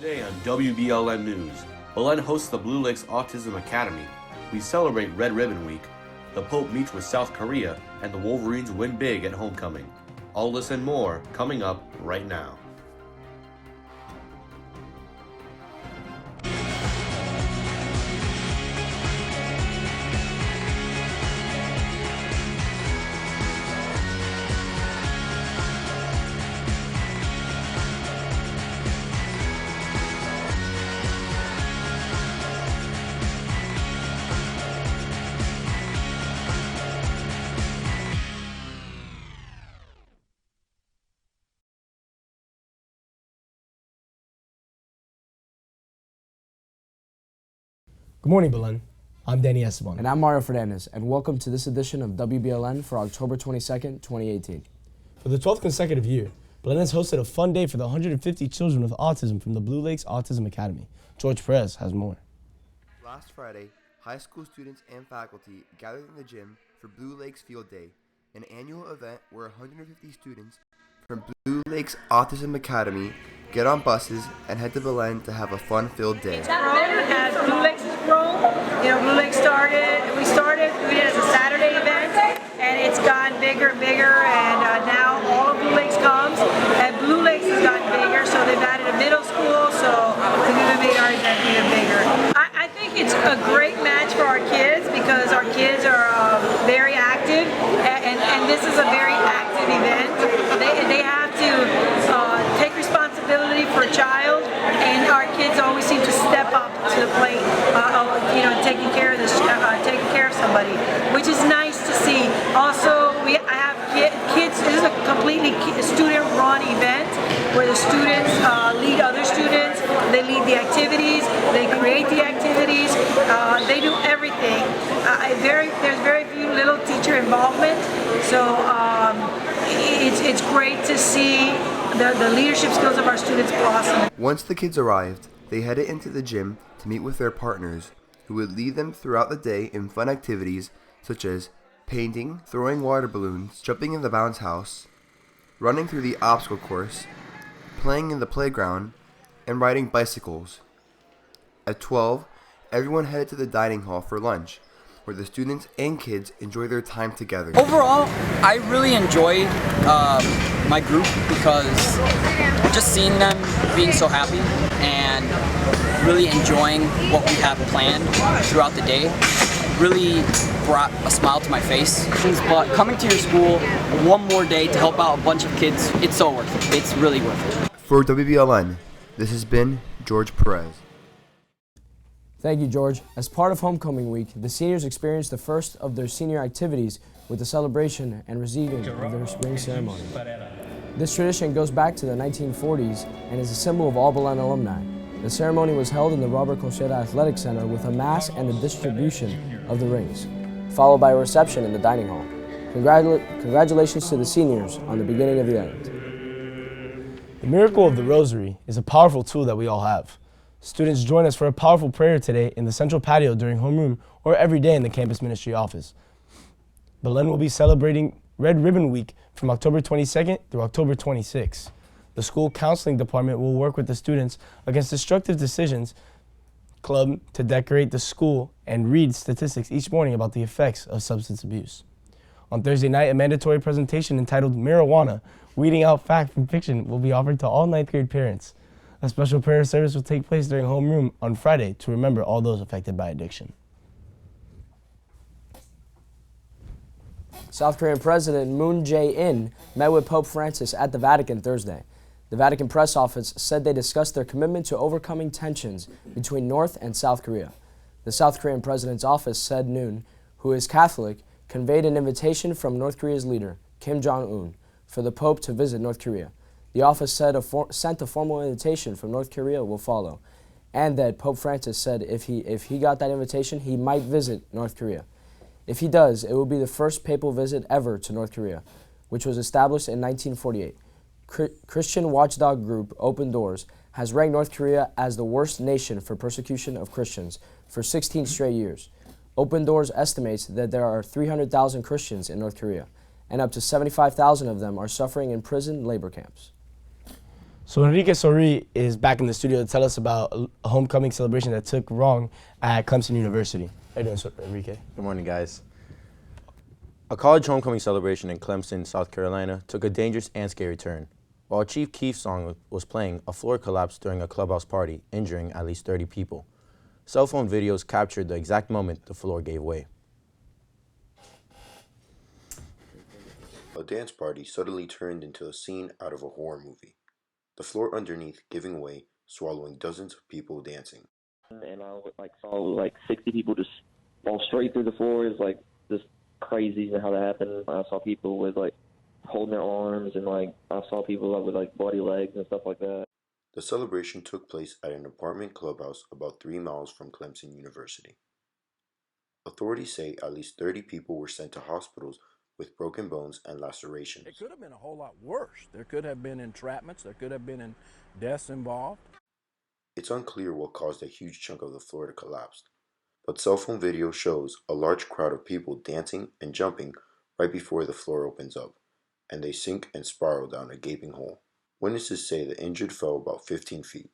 Today on WBLN News, Belen hosts the Blue Lakes Autism Academy. We celebrate Red Ribbon Week. The Pope meets with South Korea, and the Wolverines win big at homecoming. All this and more coming up right now. Good morning, Belen. I'm Danny Esteban. And I'm Mario Fernandez, and welcome to this edition of WBLN for October 22nd, 2018. For the 12th consecutive year, Belen has hosted a fun day for the 150 children with autism from the Blue Lakes Autism Academy. George Perez has more. Last Friday, high school students and faculty gathered in the gym for Blue Lakes Field Day, an annual event where 150 students from Blue Lakes Autism Academy get on buses and head to Belen to have a fun-filled day. As Blue Lakes has grown, Blue Lakes we started as a Saturday event, and it's gotten bigger and bigger, and now all of Blue Lakes comes, and Blue Lakes has gotten bigger, so they've added a middle school, so we've even made our event even bigger. I think it's a great match for our kids because our kids are very active, and this is a very active event. They have to take responsibility for a child, and our kids always seem to step up to the plate, taking care of somebody, which is nice to see. Also, I have kids. This is a completely student-run event where the students lead other students. They lead the activities. They create the activities. They do everything. There's very few little teacher involvement. So it's great to see the leadership skills of our students blossom. Once the kids arrived, they headed into the gym to meet with their partners, who would lead them throughout the day in fun activities such as painting, throwing water balloons, jumping in the bounce house, running through the obstacle course, playing in the playground, and riding bicycles. At 12, everyone headed to the dining hall for lunch, where the students and kids enjoy their time together. Overall, I really enjoy my group because just seeing them being so happy and really enjoying what we have planned throughout the day really brought a smile to my face. But coming to your school one more day to help out a bunch of kids, it's so worth it. It's really worth it. For WBLN, this has been George Perez. Thank you, George. As part of Homecoming Week, the seniors experienced the first of their senior activities with the celebration and receiving of their spring ceremony. This tradition goes back to the 1940s and is a symbol of all Belen alumni. The ceremony was held in the Robert Cochera Athletic Center with a mass and the distribution of the rings, followed by a reception in the dining hall. Congratulations to the seniors on the beginning of the end. The miracle of the rosary is a powerful tool that we all have. Students join us for a powerful prayer today in the central patio during homeroom or every day in the campus ministry office. Belen will be celebrating Red Ribbon Week from October 22nd through October 26th. The school counseling department will work with the students against destructive decisions club to decorate the school and read statistics each morning about the effects of substance abuse. On Thursday night, a mandatory presentation entitled Marijuana, Weeding Out Fact from Fiction will be offered to all 9th grade parents. A special prayer service will take place during homeroom on Friday to remember all those affected by addiction. South Korean President Moon Jae-in met with Pope Francis at the Vatican Thursday. The Vatican press office said they discussed their commitment to overcoming tensions between North and South Korea. The South Korean president's office said Moon, who is Catholic, conveyed an invitation from North Korea's leader, Kim Jong-un, for the Pope to visit North Korea. The office said sent a formal invitation from North Korea will follow, and that Pope Francis said if he got that invitation, he might visit North Korea. If he does, it will be the first papal visit ever to North Korea, which was established in 1948. Christian watchdog group Open Doors has ranked North Korea as the worst nation for persecution of Christians for 16 straight years. Open Doors estimates that there are 300,000 Christians in North Korea, and up to 75,000 of them are suffering in prison labor camps. So Enrique Sori is back in the studio to tell us about a homecoming celebration that took wrong at Clemson University. How you doing, Enrique? Good morning, guys. A college homecoming celebration in Clemson, South Carolina took a dangerous and scary turn. While Chief Keef's song was playing, a floor collapsed during a clubhouse party, injuring at least 30 people. Cell phone videos captured the exact moment the floor gave way. A dance party suddenly turned into a scene out of a horror movie. The floor underneath giving way, swallowing dozens of people dancing. And I saw 60 people just fall straight through the floor. It's just crazy how that happened. I saw people with holding their arms, and I saw people with bloody legs and stuff like that. The celebration took place at an apartment clubhouse about 3 miles from Clemson University. Authorities say at least 30 people were sent to hospitals with broken bones and lacerations. It could have been a whole lot worse. There could have been entrapments. There could have been deaths involved. It's unclear what caused a huge chunk of the floor to collapse, but cell phone video shows a large crowd of people dancing and jumping right before the floor opens up, and they sink and spiral down a gaping hole. Witnesses say the injured fell about 15 feet.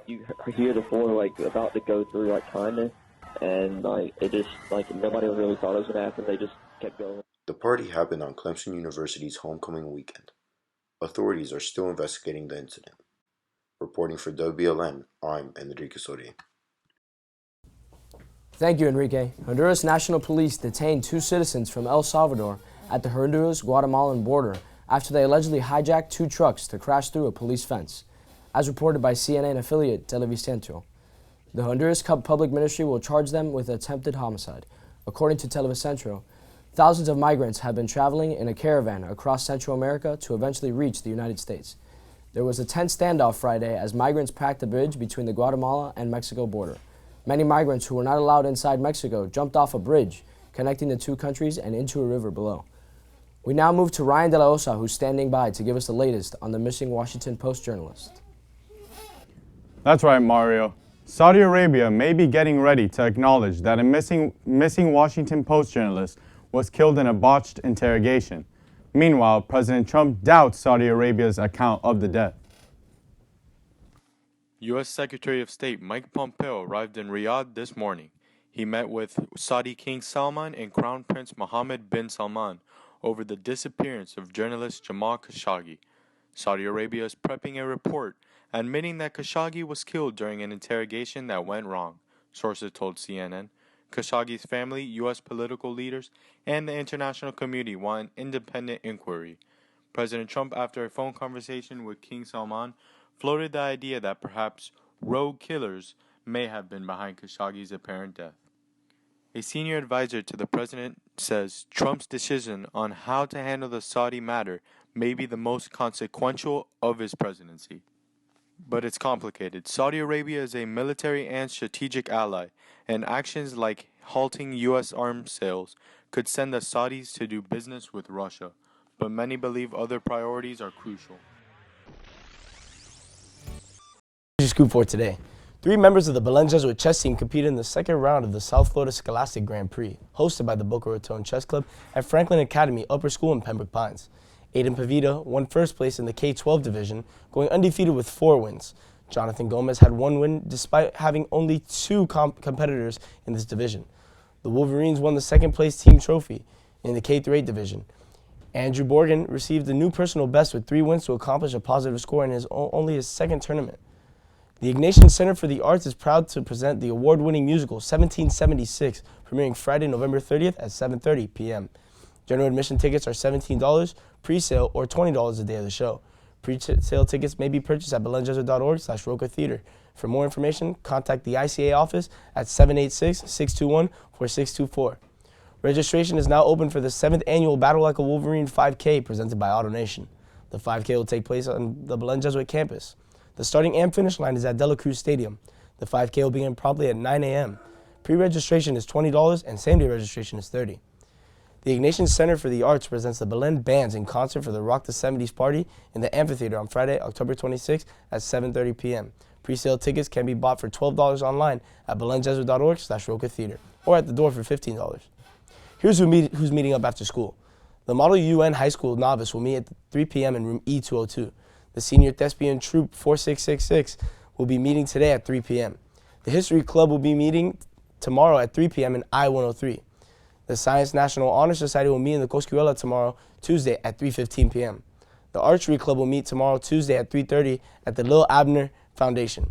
You hear the floor about to go through kindness, and it just nobody really thought it was gonna happen. They just kept going. The party happened on Clemson University's homecoming weekend. Authorities are still investigating the incident. Reporting for WBLN, I'm Enrique Sori. Thank you, Enrique. Honduras National Police detained 2 citizens from El Salvador at the Honduras-Guatemalan border after they allegedly hijacked 2 trucks to crash through a police fence, as reported by CNN affiliate Televicentro. The Honduras Public Ministry will charge them with attempted homicide. According to Televicentro, thousands of migrants have been traveling in a caravan across Central America to eventually reach the United States. There was a tense standoff Friday as migrants packed the bridge between the Guatemala and Mexico border. Many migrants who were not allowed inside Mexico jumped off a bridge connecting the 2 countries and into a river below. We now move to Ryan De La Osa, who's standing by to give us the latest on the missing Washington Post journalist. That's right, Mario. Saudi Arabia may be getting ready to acknowledge that a missing Washington Post journalist was killed in a botched interrogation. Meanwhile, President Trump doubts Saudi Arabia's account of the death. U.S. Secretary of State Mike Pompeo arrived in Riyadh this morning. He met with Saudi King Salman and Crown Prince Mohammed bin Salman over the disappearance of journalist Jamal Khashoggi. Saudi Arabia is prepping a report admitting that Khashoggi was killed during an interrogation that went wrong, sources told CNN. Khashoggi's family, U.S. political leaders, and the international community want an independent inquiry. President Trump, after a phone conversation with King Salman, floated the idea that perhaps rogue killers may have been behind Khashoggi's apparent death. A senior advisor to the president says Trump's decision on how to handle the Saudi matter may be the most consequential of his presidency. But it's complicated. Saudi Arabia is a military and strategic ally, and actions like halting U.S. arms sales could send the Saudis to do business with Russia. But many believe other priorities are crucial. Scoop for today. 3 members of the Belen Jesuit chess team competed in the second round of the South Florida Scholastic Grand Prix, hosted by the Boca Raton Chess Club at Franklin Academy Upper School in Pembroke Pines. Aiden Pavita won first place in the K-12 division, going undefeated with 4 wins. Jonathan Gomez had 1 win despite having only 2 competitors in this division. The Wolverines won the second place team trophy in the K-8 division. Andrew Borgen received a new personal best with 3 wins to accomplish a positive score in only his second tournament. The Ignatian Center for the Arts is proud to present the award-winning musical 1776, premiering Friday, November 30th at 7:30 p.m. General admission tickets are $17, pre-sale, or $20 the day of the show. Pre-sale tickets may be purchased at belenjesuit.org/Roca Theater. For more information, contact the ICA office at 786-621-4624. Registration is now open for the 7th annual Battle Like a Wolverine 5K presented by AutoNation. The 5K will take place on the Belen Jesuit campus. The starting and finish line is at De La Cruz Stadium. The 5K will begin promptly at 9 a.m. Pre-registration is $20 and same-day registration is $30. The Ignatian Center for the Arts presents the Belen Bands in concert for the Rock the 70s party in the amphitheater on Friday, October 26th at 7:30 p.m. Pre-sale tickets can be bought for $12 online at belenjesuit.org/Roca Theater or at the door for $15. Here's who's meeting up after school. The Model UN High School novice will meet at 3 p.m. in room E202. The Senior Thespian Troupe 4666 will be meeting today at 3 p.m. The History Club will be meeting tomorrow at 3 p.m. in I-103. The Science National Honor Society will meet in the Coscuela tomorrow, Tuesday at 3:15 p.m. The Archery Club will meet tomorrow, Tuesday at 3:30 at the Lil Abner Foundation.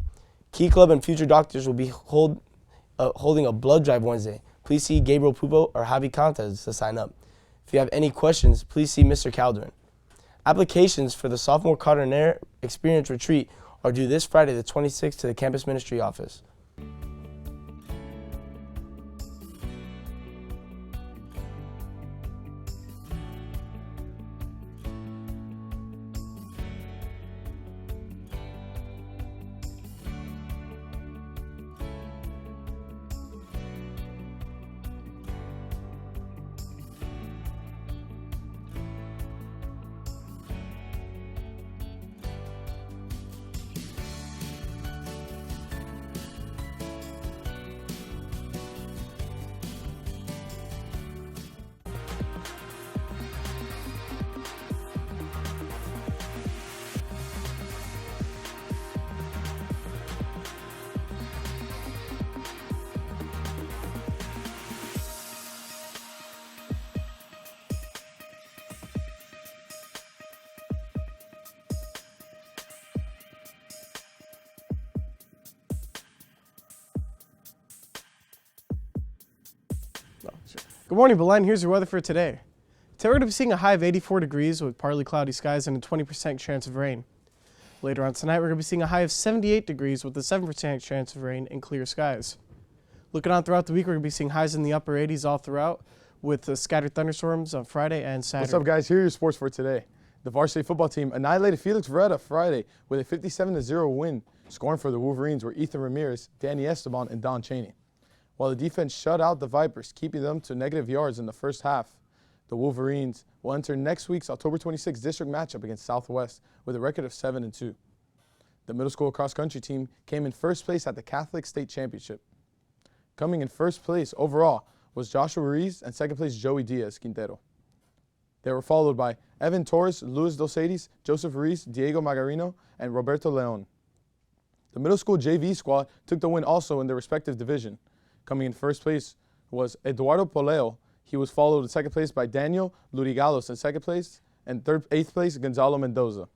Key Club and Future Doctors will be holding a blood drive Wednesday. Please see Gabriel Pupo or Javi Contes to sign up. If you have any questions, please see Mr. Calderon. Applications for the Sophomore Cardener Experience Retreat are due this Friday the 26th to the Campus Ministry office. Good morning, Belen. Here's your weather for today. Today we're going to be seeing a high of 84 degrees with partly cloudy skies and a 20% chance of rain. Later on tonight, we're going to be seeing a high of 78 degrees with a 7% chance of rain and clear skies. Looking on throughout the week, we're going to be seeing highs in the upper 80s all throughout with scattered thunderstorms on Friday and Saturday. What's up, guys? Here are your sports for today. The varsity football team annihilated Felix Vereda Friday with a 57-0 win. Scoring for the Wolverines were Ethan Ramirez, Danny Esteban, and Don Chaney. While the defense shut out the Vipers, keeping them to negative yards in the first half, the Wolverines will enter next week's October 26th district matchup against Southwest with a record of 7-2. The middle school cross-country team came in first place at the Catholic State Championship. Coming in first place overall was Joshua Ruiz and second place Joey Diaz Quintero. They were followed by Evan Torres, Luis Dosades, Joseph Ruiz, Diego Magarino, and Roberto Leon. The middle school JV squad took the win also in their respective division. Coming in first place was Eduardo Poleo. He was followed in second place by Daniel Lurigalos in second place, and eighth place Gonzalo Mendoza.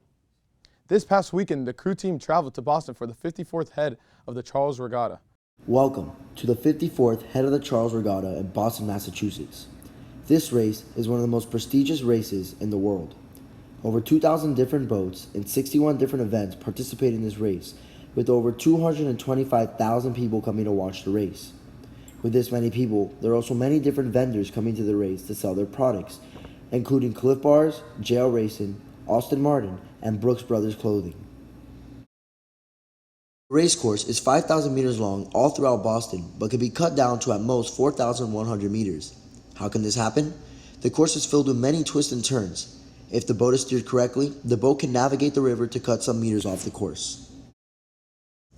This past weekend, the crew team traveled to Boston for the 54th head of the Charles Regatta. Welcome to the 54th head of the Charles Regatta in Boston, Massachusetts. This race is one of the most prestigious races in the world. Over 2,000 different boats and 61 different events participate in this race, with over 225,000 people coming to watch the race. With this many people, there are also many different vendors coming to the race to sell their products, including Cliff Bars, JL Racing, Austin Martin, and Brooks Brothers Clothing. The race course is 5,000 meters long all throughout Boston, but can be cut down to at most 4,100 meters. How can this happen? The course is filled with many twists and turns. If the boat is steered correctly, the boat can navigate the river to cut some meters off the course.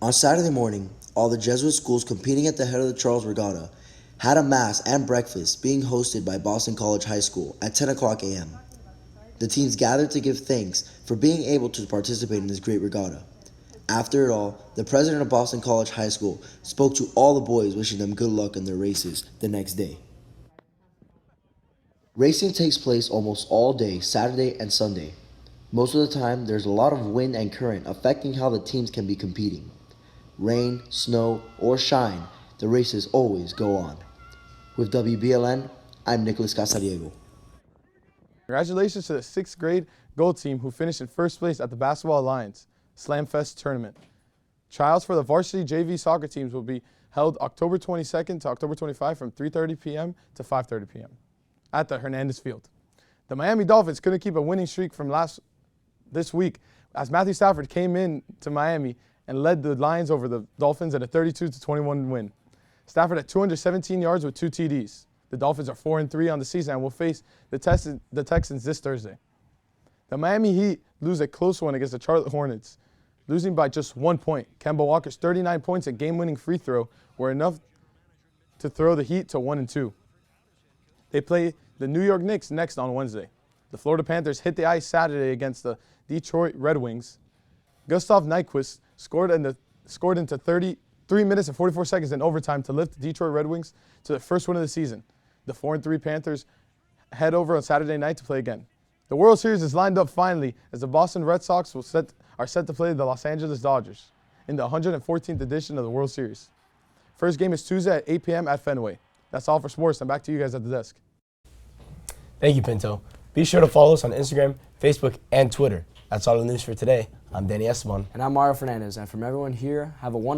On Saturday morning, all the Jesuit schools competing at the head of the Charles Regatta had a mass and breakfast being hosted by Boston College High School at 10 o'clock a.m. The teams gathered to give thanks for being able to participate in this great regatta. After it all, the president of Boston College High School spoke to all the boys, wishing them good luck in their races the next day. Racing takes place almost all day, Saturday and Sunday. Most of the time, there's a lot of wind and current affecting how the teams can be competing. Rain, snow, or shine, the races always go on. With WBLN, I'm Nicholas Casariego. Congratulations to the 6th grade gold team who finished in first place at the Basketball Alliance Slam Fest tournament. Trials for the varsity JV soccer teams will be held October 22nd to October 25 from 3:30 p.m. to 5:30 p.m. at the Hernandez Field. The Miami Dolphins couldn't keep a winning streak from this week as Matthew Stafford came in to Miami and led the Lions over the Dolphins at a 32-21 win. Stafford had 217 yards with 2 TDs. The Dolphins are 4-3 on the season and will face the Texans this Thursday. The Miami Heat lose a close one against the Charlotte Hornets, losing by just 1 point. Kemba Walker's 39 points and game-winning free throw were enough to throw the Heat to 1-2. They play the New York Knicks next on Wednesday. The Florida Panthers hit the ice Saturday against the Detroit Red Wings. Gustav Nyquist scored into 33 minutes and 44 seconds in overtime to lift the Detroit Red Wings to their first win of the season. The 4-3 Panthers head over on Saturday night to play again. The World Series is lined up finally as the Boston Red Sox are set to play the Los Angeles Dodgers in the 114th edition of the World Series. First game is Tuesday at 8 p.m. at Fenway. That's all for sports, and back to you guys at the desk. Thank you, Pinto. Be sure to follow us on Instagram, Facebook, and Twitter. That's all the news for today. I'm Danny Esteban. And I'm Mario Fernandez. And from everyone here, have a wonderful